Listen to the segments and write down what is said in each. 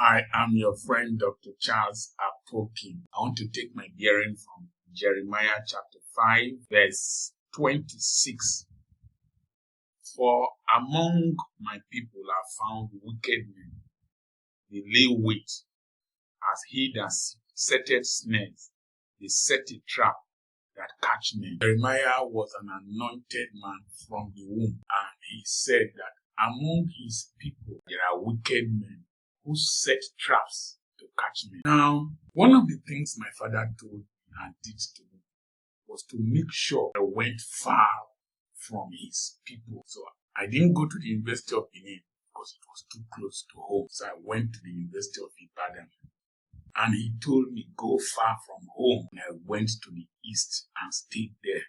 I am your friend, Dr. Charles Apoki. I want to take my bearing from Jeremiah chapter 5, verse 26. For among my people are found wicked men. They lay wait, as he that setteth snares, they set a trap that catch men. Jeremiah was an anointed man from the womb, and he said that among his people there are wicked men who set traps to catch men. Now, one of the things my father told me and did to me was to make sure I went far from his people. So I didn't go to the University of Benin because it was too close to home. So I went to the University of Ibadan. And he told me, go far from home. And I went to the east and stayed there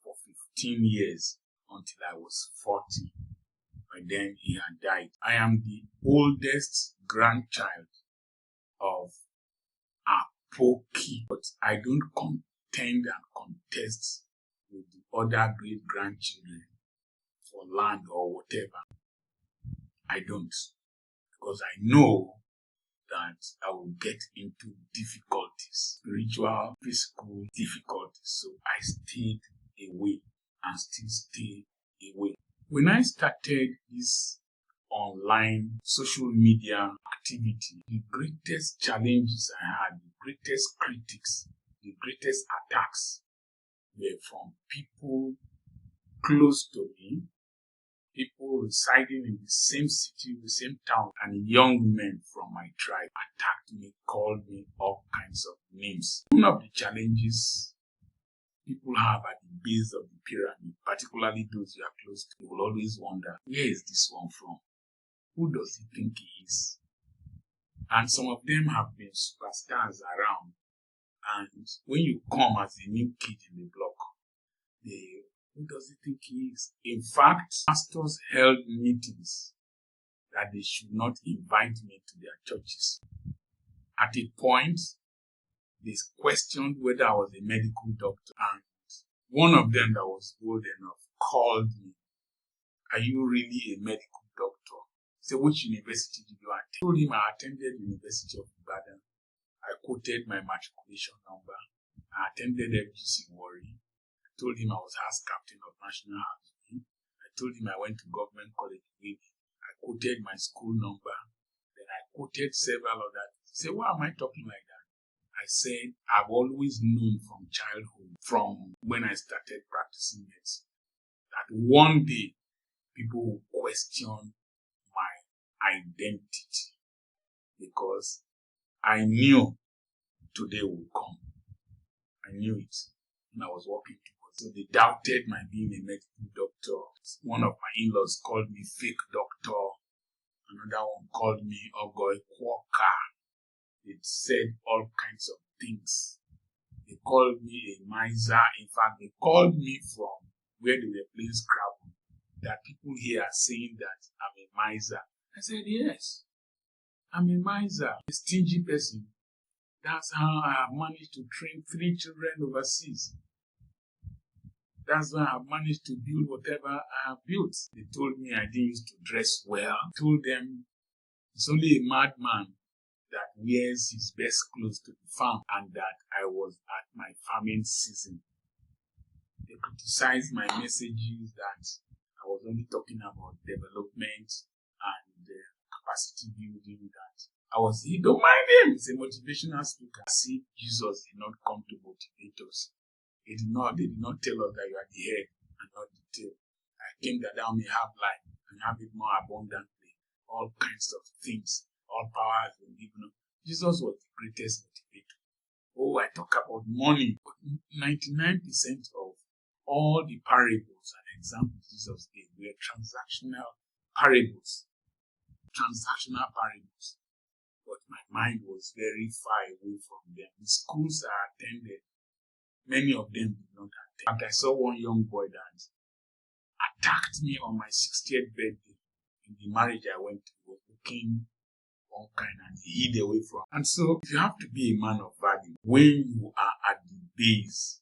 for 15 years until I was 40. By then he had died. I am the oldest grandchild of Apoki, but I don't contend and contest with the other great grandchildren for land or whatever. I don't, because I know that I will get into difficulties, spiritual, physical difficulties. So I stayed away and still stay away. When I started this online social media activity, the greatest challenges I had, the greatest critics, the greatest attacks were from people close to me, people residing in the same city, the same town, and young men from my tribe attacked me, called me all kinds of names. One of the challenges people have at the base of the pyramid, particularly those you are close to, will always wonder, where is this one from? Who does he think he is? And some of them have been superstars around. And when you come as a new kid in the block, who does he think he is? In fact, pastors held meetings that they should not invite me to their churches. At a point, they questioned whether I was a medical doctor, and one of them that was bold enough called me, "Are you really a medical doctor?" He said, "Which university did you attend?" I told him I attended the University of Ibadan. I quoted my matriculation number. I attended FGC Warri. I told him I was house captain of National House. I told him I went to Government College. I quoted my school number. Then I quoted several others. He said, "Why am I talking like that?" I said, I've always known from childhood, from when I started practicing medicine, that one day people will question my identity, because I knew today would come. I knew it when I was walking towards. So they doubted my being a medical doctor. One of my in-laws called me fake doctor. Another one called me Ogoy Quokka. They said all kinds of things. They called me a miser. In fact, they called me from where they were playing Scrabble. That people here are saying that I'm a miser. I said, yes, I'm a miser, a stingy person. That's how I have managed to train 3 children overseas. That's why I have managed to build whatever I have built. They told me I didn't used to dress well. I told them it's only a madman that wears his best clothes to the farm, and that I was at my farming season. They criticized my messages that I was only talking about development and capacity building, that I was, he don't mind him, he's a motivational speaker. See, Jesus did not come to motivate us. They did not tell us that you are the head and not the tail. I came that thou may have life and have it more abundantly. All kinds of things. All power has been given. Jesus was the greatest motivator. Oh, I talk about money. But 99% of all the parables and examples Jesus gave were transactional parables. Transactional parables. But my mind was very far away from them. The schools I attended, many of them did not attend. And I saw one young boy that attacked me on my 60th birthday in the marriage I went to. He was looking all kind, and he hid away from. And so if you have to be a man of value, when you are at the base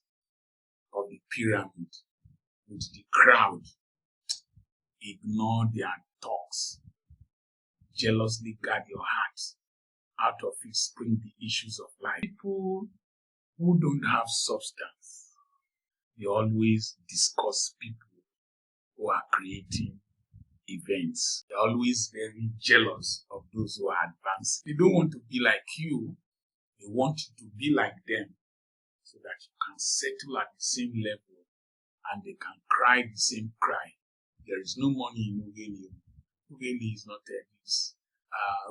of the pyramid with the crowd, ignore their talks. Jealously guard your heart. out of it spring the issues of life. People who don't have substance, they always discuss people who are creating events. They're always very jealous of those who are advancing. They don't want to be like you. They want you to be like them so that you can settle at the same level and they can cry the same cry. There is no money in Ugeli. Ugeli is not this.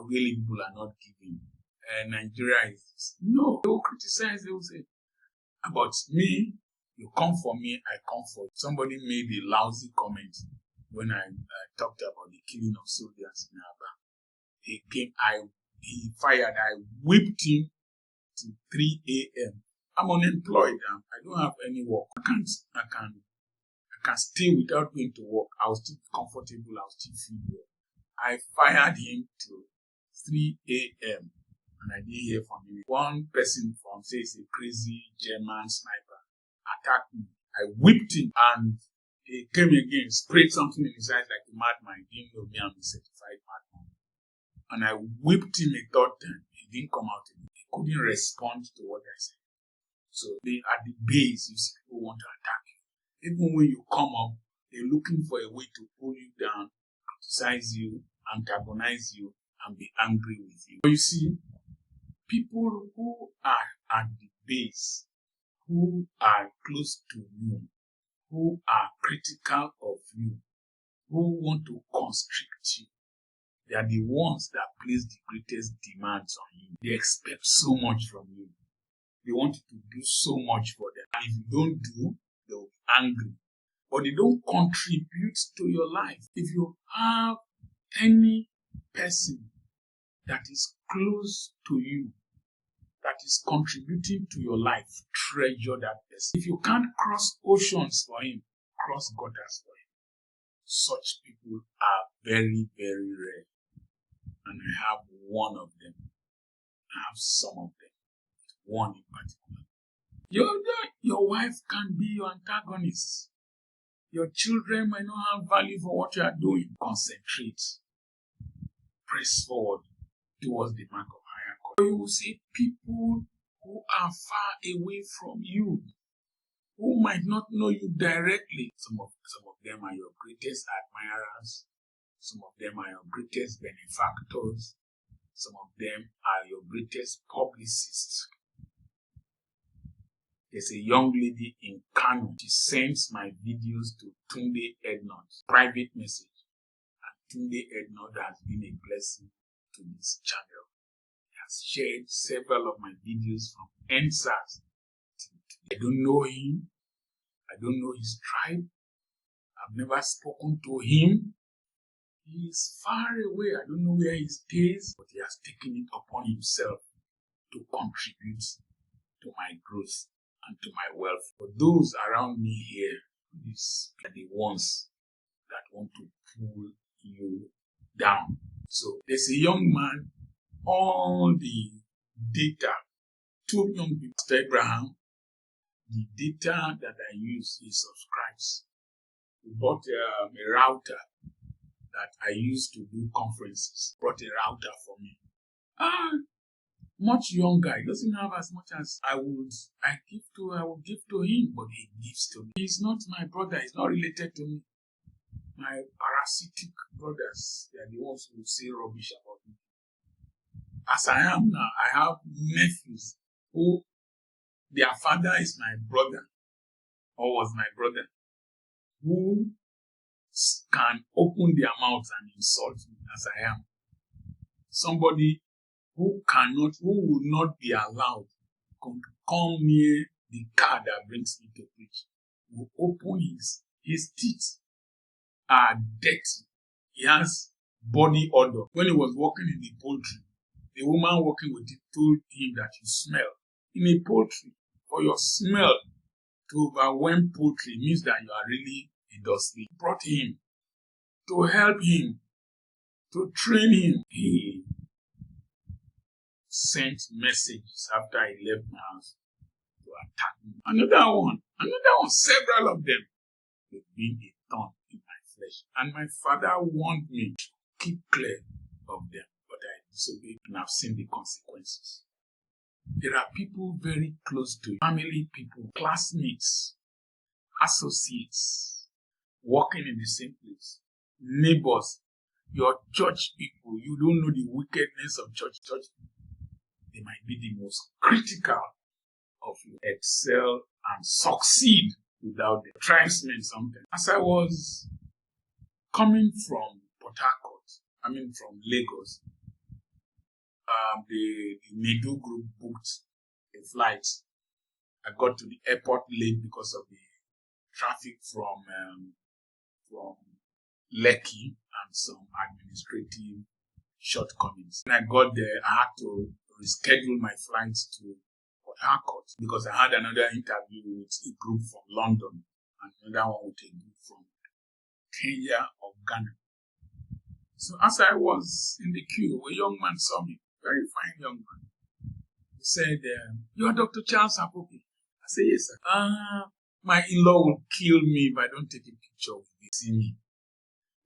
Ugeli people are not giving. Nigeria is no. They will criticize. They will say, about me, you come for me, I come for you. Somebody made a lousy comment when I talked about the killing of soldiers in Aba. He fired. I whipped him to 3 a.m. I'm unemployed. I don't have any work. I can stay without going to work. I was still comfortable. I was still feel well. I fired him to 3 a.m. and I didn't hear from him. One person from, say, a crazy German sniper attacked me. I whipped him and he came again, sprayed something in his eyes like a madman. He didn't know me, I'm a certified madman. And I whipped him a third time. He didn't come out again. He couldn't respond to what I said. So at the base, you see people want to attack you. Even when you come up, they're looking for a way to pull you down, criticize you, antagonize you, and be angry with you. But you see, people who are at the base, who are close to you, who are critical of you, who want to constrict you, they are the ones that place the greatest demands on you. They expect so much from you. They want you to do so much for them. And if you don't do, they will be angry. But they don't contribute to your life. If you have any person that is close to you, that is contributing to your life, treasure that person. If you can't cross oceans for him, cross gutters for him. Such people are very, very rare. And I have one of them. I have some of them. One in particular. Your wife can be your antagonist. Your children might not have value for what you are doing. Concentrate. Press forward towards the mark of higher calling. You will see people who are far away from you, who might not know you directly. Some of them are your greatest admirers. Some of them are your greatest benefactors. Some of them are your greatest publicists. There's a young lady in Kano. She sends my videos to Tunde Ednut, private message. And Tunde Ednut has been a blessing to this channel. He has shared several of my videos from NSAS. I don't know him. I don't know his tribe. I've never spoken to him. He is far away. I don't know where he stays, but he has taken it upon himself to contribute to my growth and to my wealth. For those around me here, these are the ones that want to pull you down. So there's a young man, all the data, 2 young people, Mr. Abraham, the data that I use, he subscribes. He bought a router that I used to do conferences, brought a router for me. Much younger, he doesn't have as much as I would give to him, but he gives to me. He's not my brother, he's not related to me. My parasitic brothers, they are the ones who say rubbish about me. As I am now, I have nephews who their father is my brother, or was my brother, who can open their mouths and insult me as I am. Somebody who will not be allowed to come near the car that brings me to preach, will open his teeth are dirty. He has body odor. When he was working in the poultry, the woman working with it told him that you smell. In a poultry, for your smell to overwhelm poultry means that you are really a dustbin. Brought him to help him, to train him. He sent messages after I left my house to attack me. Another one, several of them. They've been a thorn in my flesh. And my father warned me to keep clear of them, but I disobeyed and I've seen the consequences. There are people very close to you, family people, classmates, associates, working in the same place, neighbors, your church people. You don't know the wickedness of church. They might be the most critical of you. Excel and succeed without the tribesmen sometimes. As I was coming from from Lagos, the Medu group booked a flight. I got to the airport late because of the traffic from Lekki and some administrative shortcomings. When I got there, I had to reschedule my flights to Port Harcourt because I had another interview with a group from London and another one with a group from Kenya or Ghana. So as I was in the queue, a young man saw me, very fine young man. He said, "You are Dr. Charles Apoki." I said, "Yes, sir." My in-law will kill me if I don't take a picture with him. See me.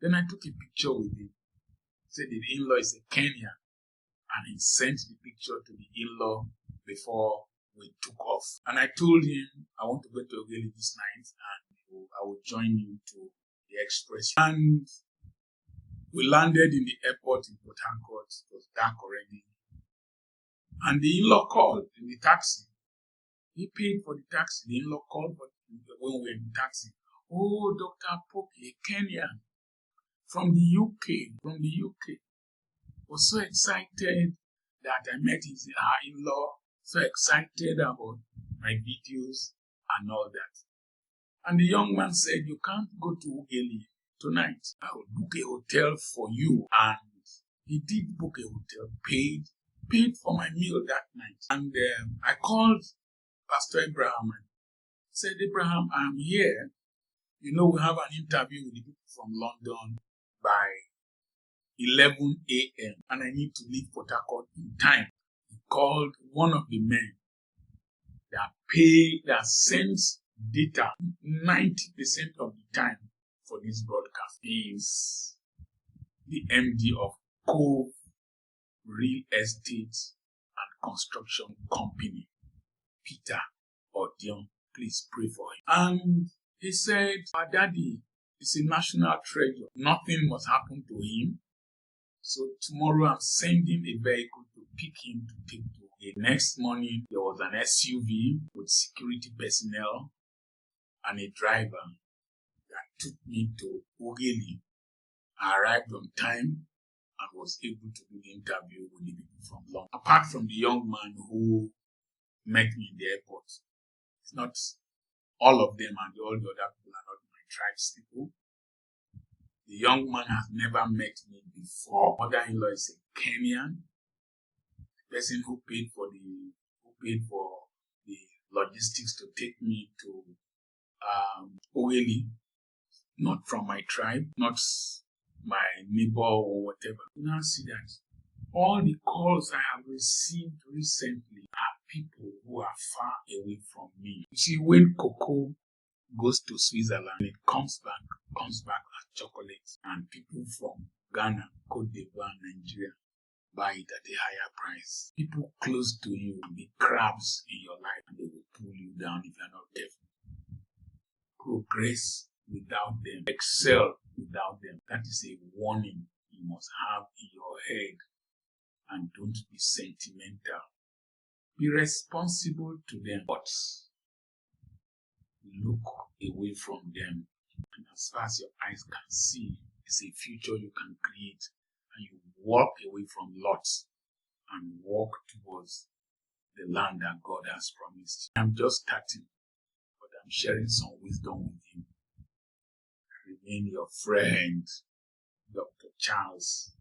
Then I took a picture with him. He said the in-law is a Kenyan, and he sent the picture to the in-law before we took off. And I told him I want to go to Ogeli this night, and I will join you to the express. And we landed in the airport in Port Harcourt. It was dark already. And the in-law called in the taxi. He paid for the taxi. The in-law called when we were in the taxi. "Oh, Dr. Apoki, Kenyan, from the UK. Was so excited that I met her in-law. So excited about my videos and all that." And the young man said, "You can't go to Ugeli tonight. I will book a hotel for you." And he did book a hotel, paid for my meal that night. And I called Pastor Abraham and said, "Abraham, I'm here. We have an interview with the people from London by 11 a.m. and I need to leave Port Harcourt in time." He called one of the men that sends data 90% of the time for this broadcast. He is the MD of Cove Real Estate and Construction Company, Peter Odion. Please pray for him. And he said, "Our daddy is a national treasure. Nothing must happen to him. So tomorrow I'm sending a vehicle to pick him to take to the next morning." There was an SUV with security personnel and a driver that took me to Ugeli. I arrived on time and was able to do the interview with the people from London. Apart from the young man who met me in the airport, it's not all of them and all the other people are not my tribe's people. The young man has never met me before. Mother-in-law is a Kenyan. The person who paid for the logistics to take me to Oweli, not from my tribe, not my neighbor or whatever. You now see that all the calls I have received recently are people who are far away from me. You see, when cocoa goes to Switzerland, it comes back as chocolate, and people from Ghana, Cote d'Ivoire, Nigeria buy it at a higher price. People close to you can be crabs in your life and they will pull you down if you're not careful. Progress without them, excel without them. That is a warning you must have in your head. And don't be sentimental. Be responsible to them, but look away from them. And as far as your eyes can see, it's a future you can create. And you walk away from lots and walk towards the land that God has promised. I'm just starting, but I'm sharing some wisdom with you. I remain your friend, Dr. Charles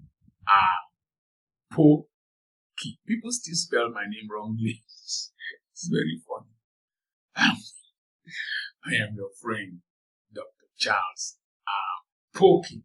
Apoki. People still spell my name wrongly. It's very funny. I am your friend, Dr. Charles Apoki.